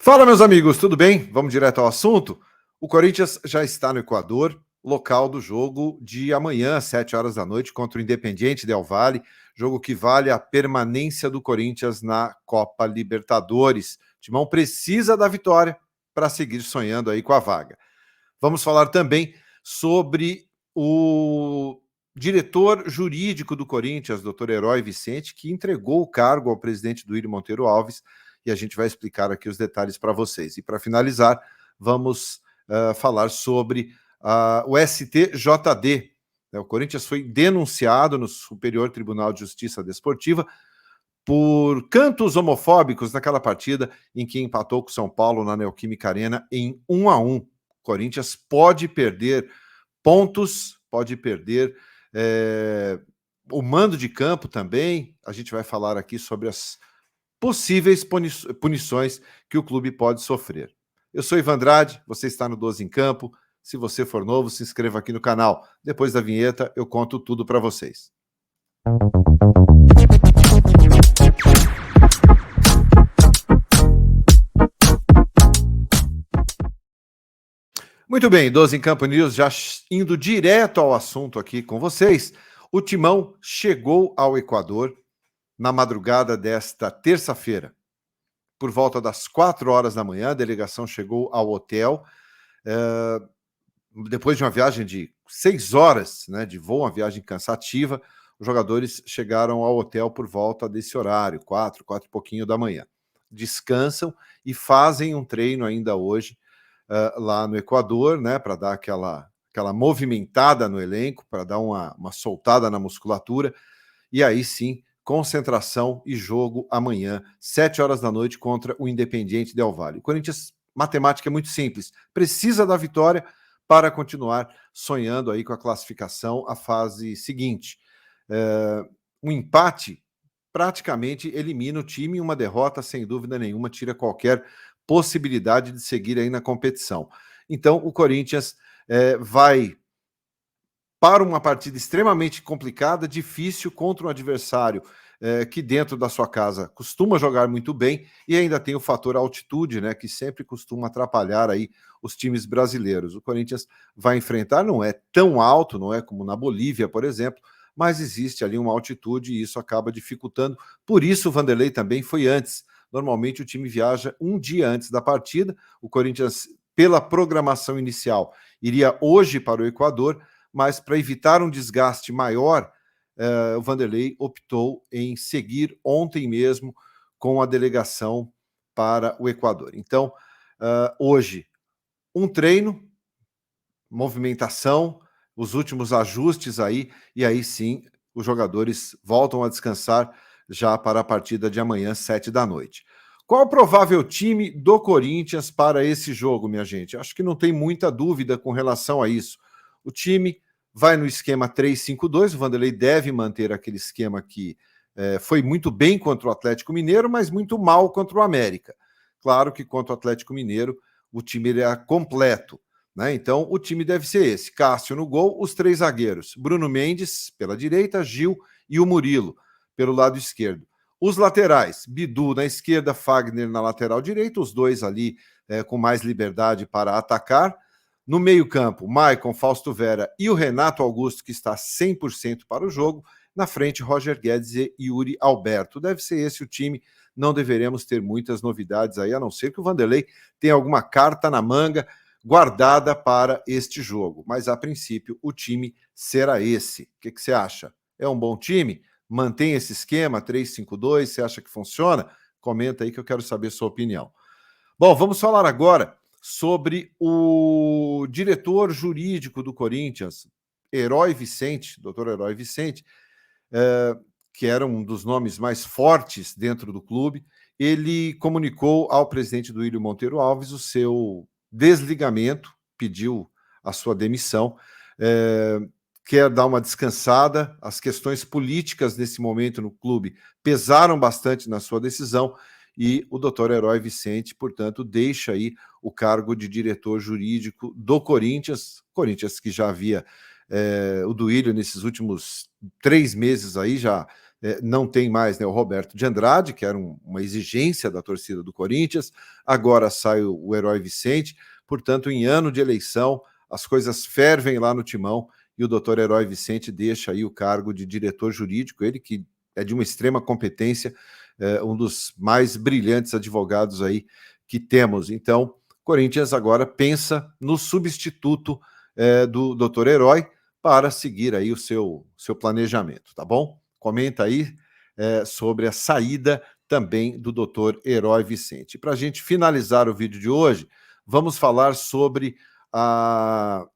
Fala, meus amigos, tudo bem? Vamos direto ao assunto? O Corinthians já está no Equador, local do jogo de amanhã, às 7 horas da noite, contra o Independiente Del Valle, jogo que vale a permanência do Corinthians na Copa Libertadores. O Timão precisa da vitória para seguir sonhando aí com a vaga. Vamos falar também sobre o diretor jurídico do Corinthians, doutor Herói Vicente, que entregou o cargo ao presidente Duílio Monteiro Alves, e a gente vai explicar aqui os detalhes para vocês. E para finalizar, vamos falar sobre o STJD. O Corinthians foi denunciado no Superior Tribunal de Justiça Desportiva por cantos homofóbicos naquela partida em que empatou com o São Paulo na Neoquímica Arena em 1-1. O Corinthians pode perder pontos, pode perder o mando de campo também. A gente vai falar aqui sobre as possíveis punições que o clube pode sofrer. Eu sou Ivan Andrade, você está no 12 em Campo. Se você for novo, se inscreva aqui no canal. Depois da vinheta, eu conto tudo para vocês. Muito bem, 12 em Campo News, já indo direto ao assunto aqui com vocês. O Timão chegou ao Equador na madrugada desta terça-feira. Por volta das 4 horas da manhã, a delegação chegou ao hotel, depois de uma viagem de 6 horas, né, de voo, uma viagem cansativa. Os jogadores chegaram ao hotel por volta desse horário, 4 e pouquinho da manhã. Descansam e fazem um treino ainda hoje lá no Equador, né, para dar aquela movimentada no elenco, para dar uma soltada na musculatura, e aí sim, concentração e jogo amanhã, 7 horas da noite, contra o Independiente Del Valle. O Corinthians, matemática é muito simples, precisa da vitória para continuar sonhando aí com a classificação à fase seguinte. Um empate praticamente elimina o time, uma derrota, sem dúvida nenhuma, tira qualquer possibilidade de seguir aí na competição. Então, o Corinthians vai para uma partida extremamente complicada, difícil, contra um adversário que dentro da sua casa costuma jogar muito bem, e ainda tem o fator altitude, né, que sempre costuma atrapalhar aí os times brasileiros. O Corinthians vai enfrentar, não é tão alto, não é como na Bolívia, por exemplo, mas existe ali uma altitude e isso acaba dificultando. Por isso o Vanderlei também foi antes. Normalmente o time viaja um dia antes da partida. O Corinthians, pela programação inicial, iria hoje para o Equador, mas para evitar um desgaste maior, o Vanderlei optou em seguir ontem mesmo com a delegação para o Equador. Então, hoje, um treino, movimentação, os últimos ajustes aí, e aí sim os jogadores voltam a descansar já para a partida de amanhã, 7 da noite. Qual o provável time do Corinthians para esse jogo, minha gente? Acho que não tem muita dúvida com relação a isso. O time vai no esquema 3-5-2, o Vanderlei deve manter aquele esquema que foi muito bem contra o Atlético Mineiro, mas muito mal contra o América. Claro que contra o Atlético Mineiro o time era completo, né? Então o time deve ser esse: Cássio no gol, os 3 zagueiros, Bruno Mendes pela direita, Gil e o Murilo pelo lado esquerdo. Os laterais, Bidu na esquerda, Fagner na lateral direita, os dois ali com mais liberdade para atacar. No meio-campo, Maicon, Fausto Vera e o Renato Augusto, que está 100% para o jogo. Na frente, Roger Guedes e Yuri Alberto. Deve ser esse o time. Não deveremos ter muitas novidades aí, a não ser que o Vanderlei tenha alguma carta na manga guardada para este jogo. Mas, a princípio, o time será esse. O que você acha? É um bom time? Mantém esse esquema 3-5-2? Você acha que funciona? Comenta aí que eu quero saber sua opinião. Bom, vamos falar agora sobre o diretor jurídico do Corinthians, Herói Vicente, doutor Herói Vicente, que era um dos nomes mais fortes dentro do clube. Ele comunicou ao presidente Duílio Monteiro Alves o seu desligamento, pediu a sua demissão, quer dar uma descansada. As questões políticas nesse momento no clube pesaram bastante na sua decisão, e o doutor Herói Vicente, portanto, deixa aí o cargo de diretor jurídico do Corinthians que já havia o Duílio nesses últimos 3 meses aí, já não tem mais, né, o Roberto de Andrade, que era uma exigência da torcida do Corinthians, agora sai o Herói Vicente, portanto, em ano de eleição, as coisas fervem lá no Timão e o doutor Herói Vicente deixa aí o cargo de diretor jurídico, ele que é de uma extrema competência, um dos mais brilhantes advogados aí que temos. Então, Corinthians agora pensa no substituto do doutor Herói para seguir aí o seu planejamento, tá bom? Comenta aí sobre a saída também do doutor Herói Vicente. Para a gente finalizar o vídeo de hoje, vamos falar sobre uma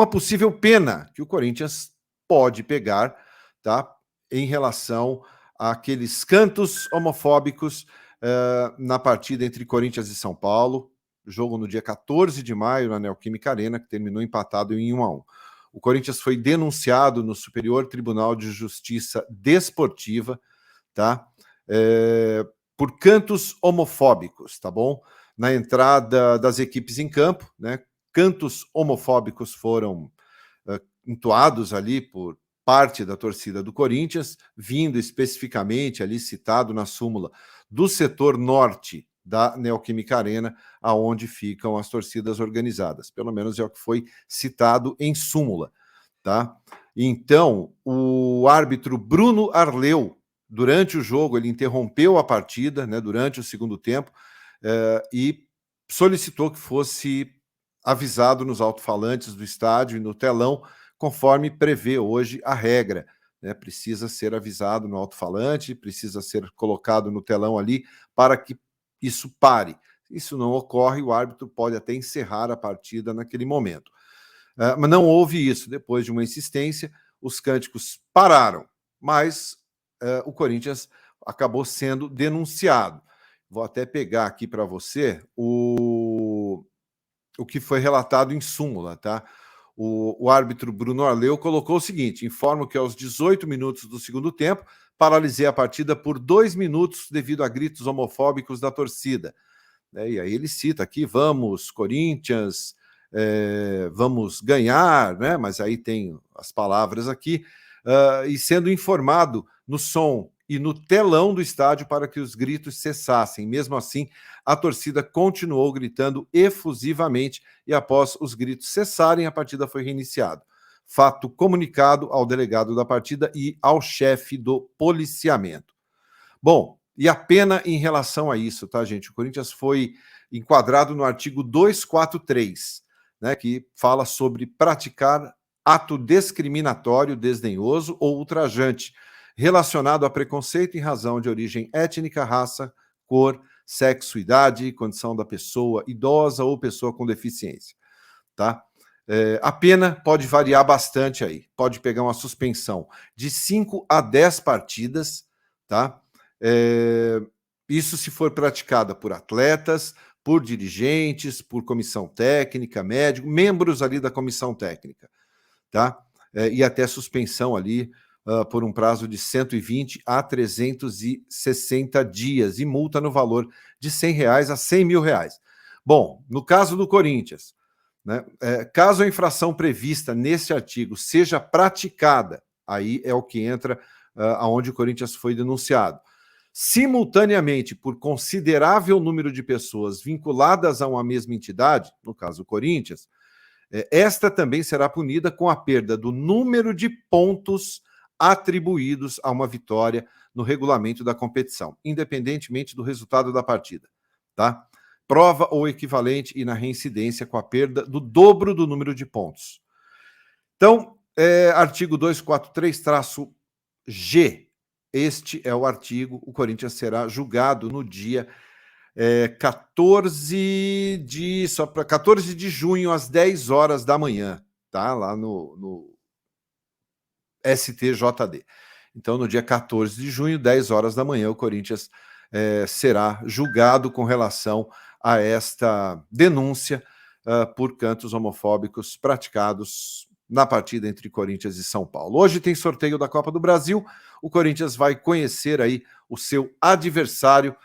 possível pena que o Corinthians pode pegar, tá? Em relação àqueles cantos homofóbicos na partida entre Corinthians e São Paulo, jogo no dia 14 de maio na Neoquímica Arena, que terminou empatado em 1-1. O Corinthians foi denunciado no Superior Tribunal de Justiça Desportiva, tá? Por cantos homofóbicos, tá bom? Na entrada das equipes em campo, né? Cantos homofóbicos foram entoados ali por parte da torcida do Corinthians, vindo especificamente ali citado na súmula do setor norte da Neoquímica Arena, aonde ficam as torcidas organizadas. Pelo menos é o que foi citado em súmula, tá? Então, o árbitro Bruno Arleu, durante o jogo, ele interrompeu a partida, né, durante o segundo tempo, e solicitou que fosse avisado nos alto-falantes do estádio e no telão, conforme prevê hoje a regra. Né? Precisa ser avisado no alto-falante, precisa ser colocado no telão ali para que isso pare. Isso não ocorre, o árbitro pode até encerrar a partida naquele momento. Mas não houve isso. Depois de uma insistência, os cânticos pararam, mas o Corinthians acabou sendo denunciado. Vou até pegar aqui para você o que foi relatado em súmula, tá? O árbitro Bruno Arleu colocou o seguinte: informo que aos 18 minutos do segundo tempo, paralisei a partida por 2 minutos devido a gritos homofóbicos da torcida. E aí ele cita aqui, vamos, Corinthians, vamos ganhar, né? Mas aí tem as palavras aqui, e sendo informado no som e no telão do estádio para que os gritos cessassem. Mesmo assim, a torcida continuou gritando efusivamente e após os gritos cessarem, a partida foi reiniciada. Fato comunicado ao delegado da partida e ao chefe do policiamento. Bom, e a pena em relação a isso, tá, gente? O Corinthians foi enquadrado no artigo 243, né, que fala sobre praticar ato discriminatório, desdenhoso ou ultrajante, relacionado a preconceito em razão de origem étnica, raça, cor, sexo, idade, condição da pessoa idosa ou pessoa com deficiência, tá? A pena pode variar bastante aí, pode pegar uma suspensão de 5 a 10 partidas, tá? Isso se for praticada por atletas, por dirigentes, por comissão técnica, médico, membros ali da comissão técnica, tá? E até suspensão ali por um prazo de 120 a 360 dias e multa no valor de R$100 a R$100.000. Bom, no caso do Corinthians, né, caso a infração prevista nesse artigo seja praticada, aí é o que entra aonde o Corinthians foi denunciado, simultaneamente por considerável número de pessoas vinculadas a uma mesma entidade, no caso do Corinthians, esta também será punida com a perda do número de pontos atribuídos a uma vitória no regulamento da competição, independentemente do resultado da partida, tá? Prova ou equivalente e na reincidência com a perda do dobro do número de pontos. Então, artigo 243-G. Este é o artigo, o Corinthians será julgado no dia 14 de junho, às 10 horas da manhã, tá? Lá no STJD. Então, no dia 14 de junho, 10 horas da manhã, o Corinthians será julgado com relação a esta denúncia por cantos homofóbicos praticados na partida entre Corinthians e São Paulo. Hoje tem sorteio da Copa do Brasil, o Corinthians vai conhecer aí o seu adversário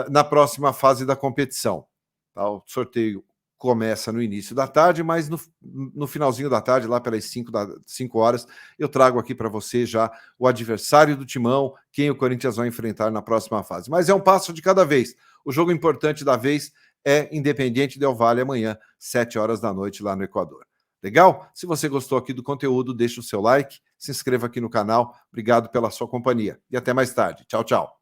na próxima fase da competição. Tá? O sorteio começa no início da tarde, mas no finalzinho da tarde, lá pelas 5 horas, eu trago aqui para você já o adversário do Timão, quem o Corinthians vai enfrentar na próxima fase. Mas é um passo de cada vez. O jogo importante da vez é Independiente Del Valle amanhã, 7 horas da noite, lá no Equador. Legal? Se você gostou aqui do conteúdo, deixa o seu like, se inscreva aqui no canal. Obrigado pela sua companhia e até mais tarde. Tchau, tchau.